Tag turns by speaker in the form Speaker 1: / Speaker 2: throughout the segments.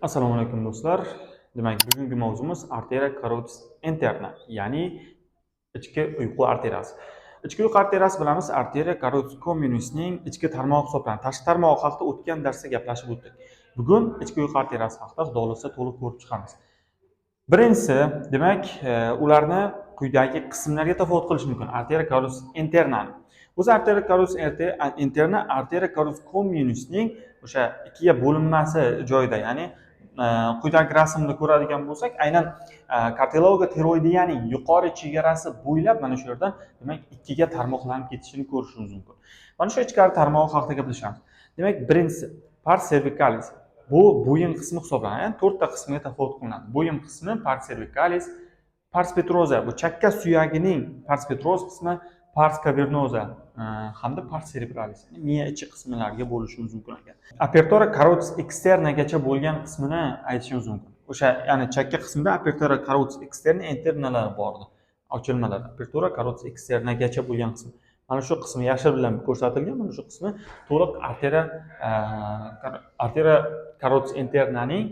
Speaker 1: Assalomu alaykum do'stlar. Demak, bugungi mavzumiz arteria carotis interna, ya'ni ichki uyqu arteriyasi. Ichki uyqu arteriyasi bilamiz, arteria carotis communisning ichki tarmog'i hisoblanadi. Tashqi tarmog'i haqida o'tgan darsda gaplashib o'tdik. Bugun ichki uyqu arteriyasi haqida xudo xohlasa to'liq ko'rib chiqamiz. Birinchisi, demak, ularni quyidagi qismlarga tafovut qilish mumkin. Arteria carotis interna. O'zi arteria carotis interna arteria carotis communisning o'sha ikkiga bo'linmasi joyida, ya'ni quyidagi rasmda ko'radigan bo'lsak, aynan kartiloga tiroidiyaning yuqori chegarasi bo'ylab mana shu yerdan demak ikkiga tarmoqlanib ketishini ko'rishingiz mumkin. Mana shu ichkari tarmog'i haqida gaplashamiz. Demak, birinchisi pars cervicalis. Bu bo'yin qismi hisoblanadi. Yani 4 ta qismga tafovut qilinadi. Bo'yin qismi pars cervicalis, pars petrosa bu chakka suyagining pars petrosa qismi, pars cavernosa hamda pars cerebralis, miya ichi qismlariga bo'lishingiz mumkin ekan. Apertura carotis externagacha bo'lgan qismini aytishingiz mumkin. O'sha ya'ni chakka qismida apertura carotis externa internalari bor edi. Ochilmalar. Apertura carotis externagacha bo'lgan qism. Mana shu qismi yashil bilan ko'rsatilgan. Mana shu qismi to'liq arteria carotis internaning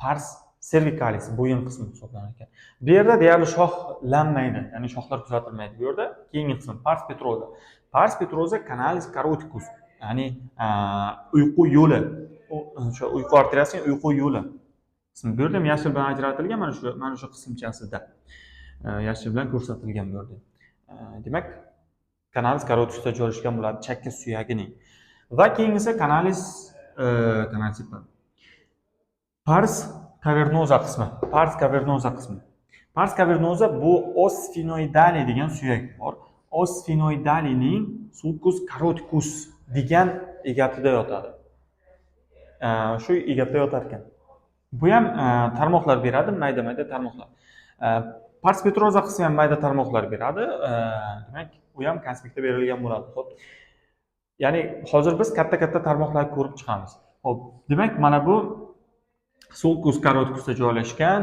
Speaker 1: pars cervicalis bo'yin qismi hisoblanar ekan. Bu yerda deyarli shoxlanmaydi, ya'ni shoxlar kuzatilmaydi. Bu yerda keyingi qism pars petrosa. Pars petrosa canalis caroticus, ya'ni uyqu yo'li. O'sha uyqu arteriyasining uyqu yo'li. Bu yerda ham yashil bilan ajratilgan, mana shu qismchasida. Yashil bilan ko'rsatilgan bu yerda. Demak, canalis caroticusda joylashgan bo'ladi chakka suyagining. Va keyingisi canalis pars cavernosa qismi. Pars cavernosa qismi. Pars cavernosa bu os sphenoidale degan suyak bor. Os sphenoidalining sulcus caroticus degan egatida yotadi. Shu egatida yotar ekan. Bu ham tarmoqlar beradi, mayda-mayda tarmoqlar. Pars petrosa qismi ham mayda tarmoqlar beradi. Demak, u ham konspektda berilgan bo'ladi. Xo'p. Ya'ni hozir biz katta-katta tarmoqlarni ko'rib chiqamiz. Xo'p, demak, mana bu sulcus caroticusda joylashgan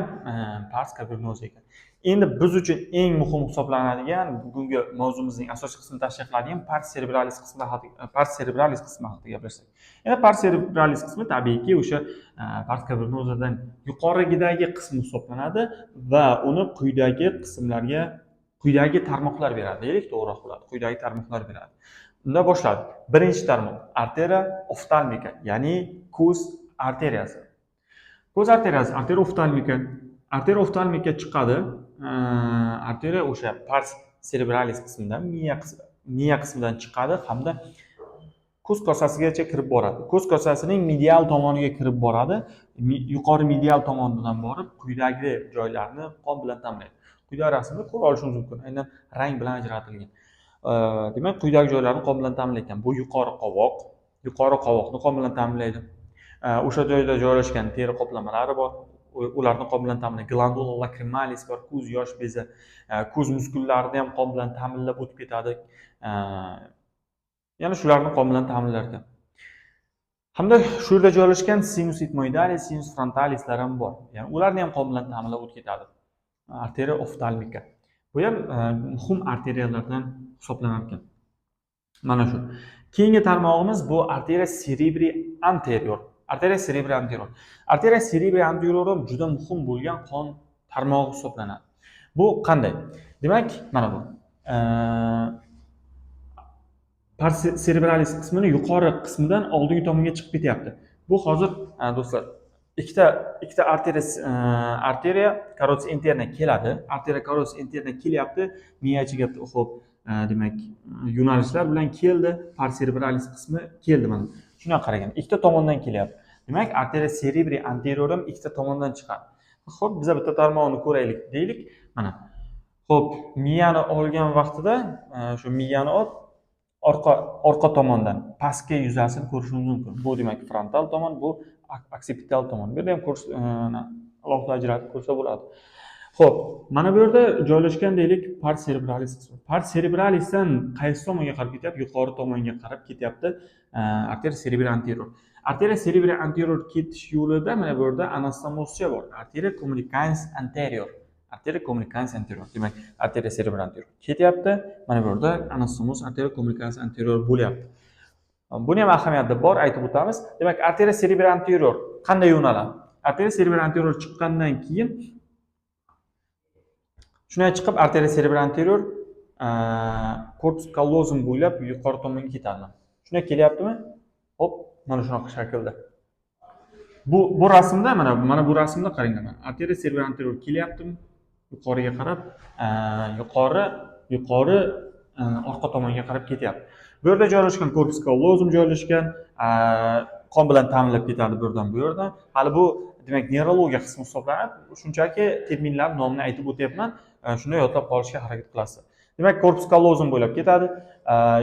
Speaker 1: pars cavernosa ekan. Endi biz uchun eng muhim hisoblanadigan bugungi mavzumizning asosiy qismini tashkil qiladigan pars cerebralis qismi haqida gaplashsak. Endi pars cerebralis qismi tabiiyki o'sha pars cavernosadan yuqorigidagi qismi hisoblanadi va uni quyidagi tarmoqlar beradi, deylik, to'g'riroq bo'ladi. Quyidagi tarmoqlar beradi. Unda boshladi. Birinchi tarmoq arteria oftalmika, ya'ni ko'z arteriyasi. Ko'z arteriyasi, arteria oftalmika. Arteria oftalmika chiqadi. Arteria o'sha pars cerebralis qismidan, miya qismidan chiqadi hamda ko'z kosasigacha kirib boradi. Ko'z kosasining medial tomoniga kirib boradi. Yuqori medial tomonidan borib, quyidagi joylarni qon bilan ta'minlaydi. Quyidagi rasmda ko'rib olishingiz mumkin. Aynan rang bilan ajratilgan. Demak, quyidagi joylarni qon bilan ta'minlaydi. Bu yuqori qovoqni qon bilan ta'minlaydi. O'sha joyda joylashgan teri qoplamalari bor. Ularni qon bilan ta'minlaydi. Glandula lacrimalis bor, ko'z yosh bezi, ko'z muskullarini ham qon bilan ta'minlab o'tib ketadi. Ya'ni shularni qon bilan ta'minlar ekan. Hamda shu yerda joylashgan sinus etmoidalis, sinus frontalislar ham bor. Ya'ni ularni ham qon bilan ta'minlab o'tib ketadi. Arteria oftalmika. Bu ham muhim arteriyalardan hisoblanar ekan. Mana shu. Keyingi tarmog'imiz bu arteria cerebri anterior. Arteria cerebri anterior. Arteria cerebri anterior ham juda muhim bo'lgan qon tarmog'i hisoblanadi. Bu qanday? Demak, mana bu. Pars cerebralis qismini yuqori qismidan oldingi tomonga chiqib ketyapti. Bu hozir do'stlar ikkita arteria carotis interna keladi. Arteria carotis interna kelyapti. Miya ichiga xo'p, demak, yo'nalishlar bilan keldi. Pars cerebralis qismi keldi mana. Shuna qaragan. Ikkita tomondan kelyapti. Demak, arteria cerebri anterior ham ikkita tomondan chiqadi. Xo'p, biz bitta tarmog'ini ko'raylik, deylik. Mana. Xo'p, miyani olgan vaqtida shu miyani orqa tomondan pastki yuzasini ko'rishingiz mumkin. Bu demak frontal tomon, bu occipital tomon. Bu yerda ham alohida ajratib ko'rsa bo'ladi. Xo'p, mana bu yerda joylashgan deylik pars cerebralis qismi. Pars cerebralisdan qaysi tomonga qarab ketyapti? Yuqori tomonga qarab ketyapti. Arteria cerebri anterior. Arteria cerebri anterior ketish yo'lida mana bu yerda anastomosiya bor. Arteria communicans anterior. Arteria communicans anterior. Demak, arteria cerebri anterior ketyapti. Mana bu yerda anastomos arteria communicans anterior bo'lyapti. Buni ham ahamiyati bor, aytib o'tamiz. Demak, arteria cerebri anterior qanday yo'naladi? Arteriya cerebral anterior chiqqandan keyin shunday chiqib arteriya cerebral anterior corpus callosum bo'ylab yuqori tomonga ketadi. Shunday kelyaptimi? Hop, mana shunaqa shaklda. Bu rasmda mana bu rasmda qarang mana. Arteriya cerebral anterior kelyaptimi? Yuqoriga qarab, yuqori orqa tomonga qarab ketyapti. Bu yerda joylashgan corpus callosum joylashgan, qon bilan ta'minlab ketadi bu yerdan bu yerdan. Hali bu demak neurologiya qismi hisoblanadi. Shunchaki terminlar nomini aytib o'tyapman. Shuni yodlab qolishga harakat qilasiz. Demak, corpus callosum bo'ylab ketadi.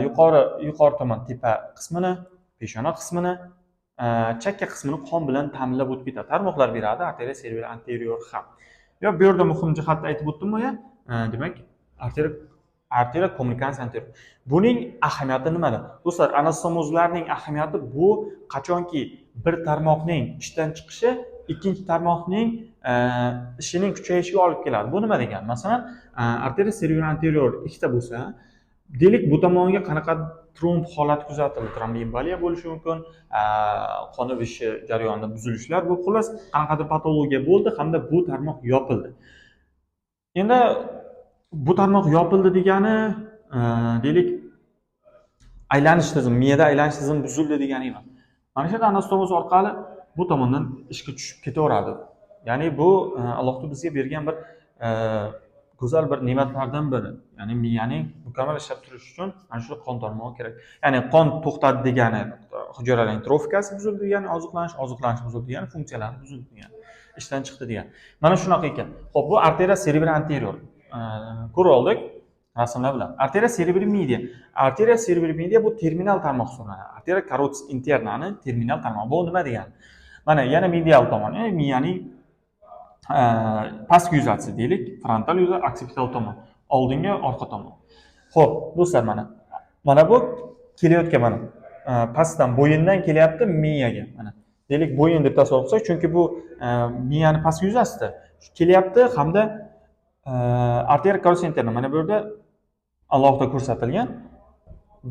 Speaker 1: Yuqori tomon tepa qismini, peshona qismini, chakka qismini qon bilan ta'minlab o'tib ketadi. Tarmoqlar beradi arteriya cerebral anterior ham. Yo, bu yerda muhim jihatni aytib o'tdim-mi? Demak, arteriya kommunikans anterior. Buning ahamiyati nimada? Do'stlar, anastomozlarning ahamiyati bu qachonki bir tarmoqning ishdan chiqishi ikkinchi tarmoqning ishining kuchayishiga olib keladi. Bu nima degani? Masalan, arteriya cerebral anterior ikkita bo'lsa, delik bu tomonga qanaqa tromb holati kuzatildi, tromboemboliya bo'lishi mumkin, qon ivishi jarayonida buzilishlar, bu xullas qanaqadir patologiya bo'ldi hamda bu tarmoq yopildi. Endi bu tarmoq yopildi degani, delik aylanish tizimi, miyada aylanish tizimi buzildi degani emas. Mana shu anastomoz orqali bu tomondan ishga tushib ketaveradi. Ya'ni bu Allohning bizga bergan bir go'zal bir ne'matlardan biri. Ya'ni miyaning mukammal ishlab turishi uchun mana shu qon tarmog'i kerak. Ya'ni qon to'xtadi degani hujayralarning trofikasi buzildi degani, oziqlanish buzildi degani, funksiyalari buzildi degani, ishdan chiqdi degani. Mana shunaqa ekan. Xo'p, bu arteriya cerebral anterior. Ko'rib oldik rasmlar bilan. Arteriya cerebral media. Arteriya cerebral media bu terminal tarmoq hisoblanadi. Arteriya carotis internani terminal tarmoq. Bu nima degani? Mana yana medial tomon, miyaning pastki yuzasi deylik, frontal yuza, occipital tomon, oldingi orqa tomon. Xo'p, do'stlar, mana bu kelayotgan mana pastdan bo'yindan kelyapti miyaga. Mana deylik bo'yin deb tasavvur qilsak, chunki bu miyani pastki yuzasida kelyapti hamda arteriya carotis interna mana bu yerda alohida ko'rsatilgan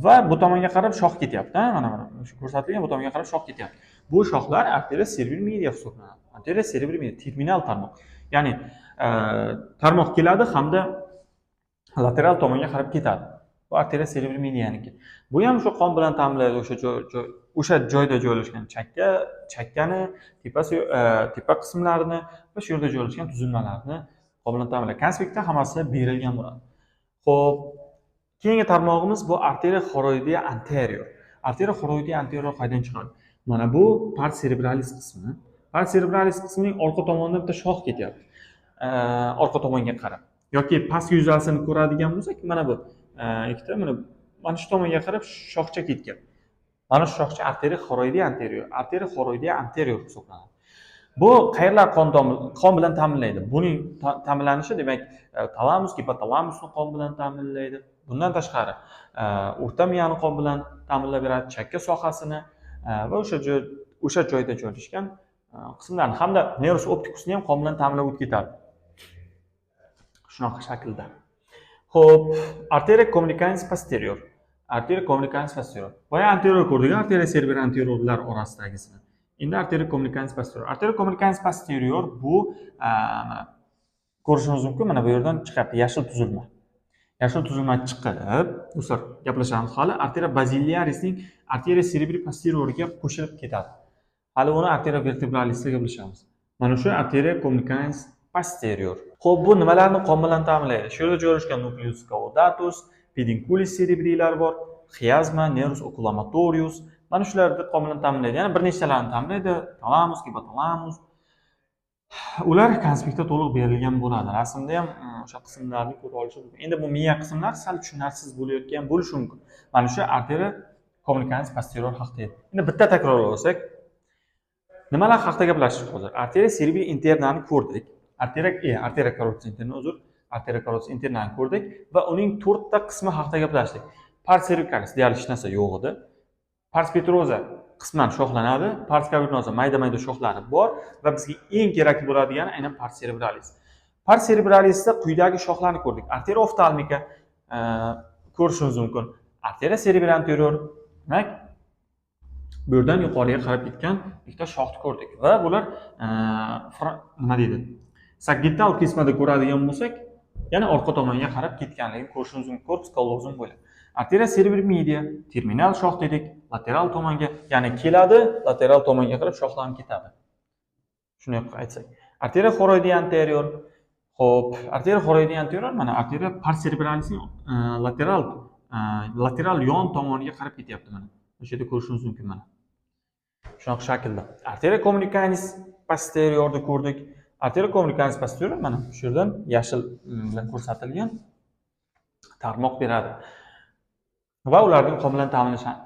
Speaker 1: va bu tomonga qarab shoh ketyapti. Mana shu ko'rsatilgan bu tomonga qarab shoh ketyapti. Bu shohlar arteriya cerebral media hisoblanadi. Arteriya cerebral media terminal tarmoq. Ya'ni tarmoq keladi hamda lateral tomonga qarab ketadi. Bu arteriya cerebral medianiki. Bu ham shu qon bilan ta'minlaydi o'sha joyda joylashgan chakkani, tepa qismlarini va shu yerda joylashgan tuzilmalarni qon bilan ta'minlaydi. Konspektda hammasi berilgan bo'ladi. Xo'p, keyingi tarmog'imiz bu arteriya choroidea anterior. Arteriya choroidea anterior qaydan chiqadi? Mana bu pars cerebralis qismi. Pars cerebralis qismining orqa tomonidan bitta shoh ketyapti. Orqa tomonga qarab. Yoki pastki yuzasini ko'radigan bo'lsak, mana bu ikkita mana shu tomonga qarab shoxcha ketgan. Mana shu shoxcha arteriya choroidea anterior. Arteriya choroidea anterior hisoblanadi. Bu qayerlar qon bilan ta'minlaydi? Buning ta'minlanishi demak talamus, hipotalamusni qon bilan ta'minlaydi. Bundan tashqari o'rta miyani qon bilan ta'minlab beradi, chakka sohasini va o'sha joyda joylashgan qismlarni hamda nervus opticusni ham qon bilan ta'minlab o'tib ketadi. Shunaqa shaklda. Xo'p, arteriya communicans posterior. Arteriya communicans posterior. Boya anterior ko'rdik, arteriya cerebral anteriorlar orasidagisi. Endi arteriya communicans posterior. Arteriya communicans posterior bu ko'rishingiz mumkin, mana bu yerdan chiqadi yashil tuzilma. Yashil tuzilma chiqib, do'stlar, gaplashamiz hali. Arteriya basilarisning arteriya cerebral posterioriga qo'shilib ketadi. Hali uni arteriya vertebralisga gaplashamiz. Mana shu arteriya communicans posterior. Xo'p, bu nimalarni qon bilan ta'minlaydi? Shu yerda joylashgan nucleus caudatus, pedunculus cerebrilar bor, chiasma, nervus oculomotorius. Mana shularni qon bilan ta'minlaydi. Yana bir nechtalarini ta'minlaydi. Talamus, hipotalamus. Ular konspektda to'liq berilgan bo'ladi. Rasmda ham o'sha qismlarni ko'ra olishingiz mumkin. Endi bu miya qismlar sal tushunarsiz bo'layotgan bo'lishi mumkin. Mana shu arteriya communicans posterior haqida edi. Endi bitta takrorlab olsak, nimalar haqida gaplashdik hozir? Arteriya cerebral internani ko'rdik. Arteriya carotis internani ko'rdik va uning 4 ta qismi haqida gaplashdik. Pars cervicalis deyarli hech narsa yo'q edi. Pars petrosa qisman shoxlanadi, pars cavernosa mayda-mayda shoxlari bor va bizga eng kerak bo'ladigan aynan pars cerebralis. Pars cerebralisda quyidagi shoxlarni ko'rdik. Arteriya oftalmika ko'rishingiz mumkin. Arteriya cerebral anterior, demak bu yerdan yuqoriga qarab ketgan ikkita shoxni ko'rdik va bular nima deydi, sagittal qismida ko'radigan bo'lsak, yana orqa tomonga qarab ketganligini ko'rishimiz mumkin. Korpus callosum bo'ladi. Arteria cerebri media, terminal shox dedik, lateral tomonga, ya'ni keladi, lateral tomonga qarab shoxlanib ketadi. Shuni aytsak. Arteria choroidi anterior. Xo'p, arteria choroidi anterior mana arteria pars cerebralisning lateral yon tomoniga qarab ketyapti mana. O'sha yerda ko'rishingiz mumkin mana. Shunaqa shaklda. Arteria communicanis posteriorni ko'rdik. Arteria communicanis posterior mana shu yerdan yashil bilan ko'rsatilgan tarmoq beradi. Va ularning muqom bilan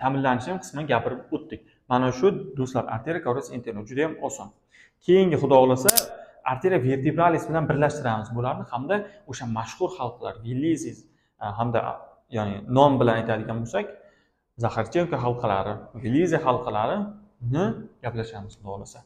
Speaker 1: ta'minlanishi qismini gapirib o'tdik. Mana shu do'stlar arteria carotis interna juda ham oson. Keyingi xudo xolasa arteria vertebralis bilan birlashtiramiz bularni hamda o'sha mashhur xalqlar Velizes hamda ya'ni nom bilan aytadigan bo'lsak, Zaxarchenko halqalari, Velize halqalarini gaplashamiz xudo xolasa.